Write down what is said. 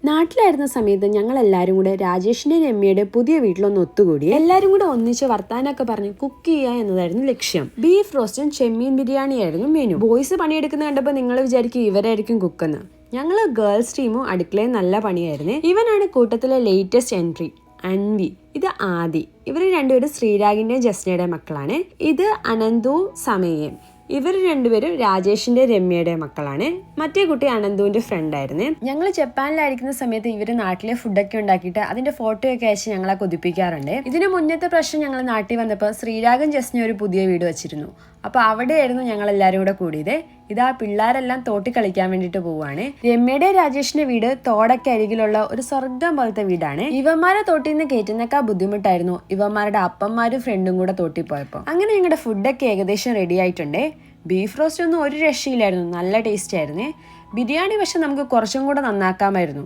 നാട്ടിലായിരുന്ന സമയത്ത് ഞങ്ങൾ എല്ലാവരും കൂടെ രാജേഷിന്റെ രമ്യയുടെ പുതിയ വീട്ടിലൊന്ന് ഒത്തുകൂടി എല്ലാവരും കൂടെ ഒന്നിച്ച് വർത്താനൊക്കെ പറഞ്ഞ് കുക്ക് ചെയ്യുക എന്നതായിരുന്നു ലക്ഷ്യം. ബീഫ് റോസ്റ്റും ചെമ്മീൻ ബിരിയാണി ആയിരുന്നു മെനു. ബോയ്സ് പണിയെടുക്കുന്ന കണ്ടപ്പോൾ നിങ്ങൾ വിചാരിക്കും ഇവരായിരിക്കും കുക്കെന്ന്. ഞങ്ങൾ ഗേൾസ് ടീമും അടുക്കളയിൽ നല്ല പണിയായിരുന്നു. ഇവനാണ് കൂട്ടത്തിലെ ലേറ്റസ്റ്റ് എൻട്രി, അൻവി. ഇത് ആദി. ഇവർ രണ്ടുപേരും ശ്രീരാഗിന്റെ ജസ്നയുടെ മക്കളാണ്. ഇത് അനന്തു സമയം. ഇവർ രണ്ടുപേരും രാജേഷിന്റെ രമ്യയുടെ മക്കളാണ്. മറ്റേ കുട്ടി അനന്തുവിന്റെ ഫ്രണ്ടായിരുന്നു. ഞങ്ങൾ ജപ്പാനിലായിരിക്കുന്ന സമയത്ത് ഇവര് നാട്ടിലെ ഫുഡൊക്കെ ഉണ്ടാക്കിയിട്ട് അതിന്റെ ഫോട്ടോയൊക്കെ അയച്ച് ഞങ്ങളെ കൊതിപ്പിക്കാറുണ്ട്. ഇതിന് മുന്നത്തെ പ്രാവശ്യം ഞങ്ങൾ നാട്ടിൽ വന്നപ്പോൾ ശ്രീരാഗൻ ജസ്ന ഒരു പുതിയ വീട് വെച്ചിരുന്നു. അപ്പൊ അവിടെയായിരുന്നു ഞങ്ങൾ എല്ലാവരും കൂടെ കൂടിയത്. ഇതാ പിള്ളേരെല്ലാം തോട്ടി കളിക്കാൻ വേണ്ടിട്ട് പോവാണ്. രമ്യയുടെ രാജേഷിന്റെ വീട് തോടൊക്കെ അരികിലുള്ള ഒരു സ്വർഗം പോലത്തെ വീടാണ്. ഇവന്മാരെ തോട്ടിൽ നിന്ന് കയറ്റുന്നേക്കാൾ ബുദ്ധിമുട്ടായിരുന്നു ഇവന്മാരുടെ അപ്പന്മാരും ഫ്രണ്ടും കൂടെ തോട്ടി പോയപ്പോൾ. അങ്ങനെ ഞങ്ങളുടെ ഫുഡൊക്കെ ഏകദേശം റെഡി ആയിട്ടുണ്ട്. ബീഫ് റോസ്റ്റ് ഒന്നും ഒരു രക്ഷയില്ലായിരുന്നു, നല്ല ടേസ്റ്റ് ആയിരുന്നേ. ബിരിയാണി പക്ഷെ നമുക്ക് കുറച്ചും കൂടെ നന്നാക്കാമായിരുന്നു.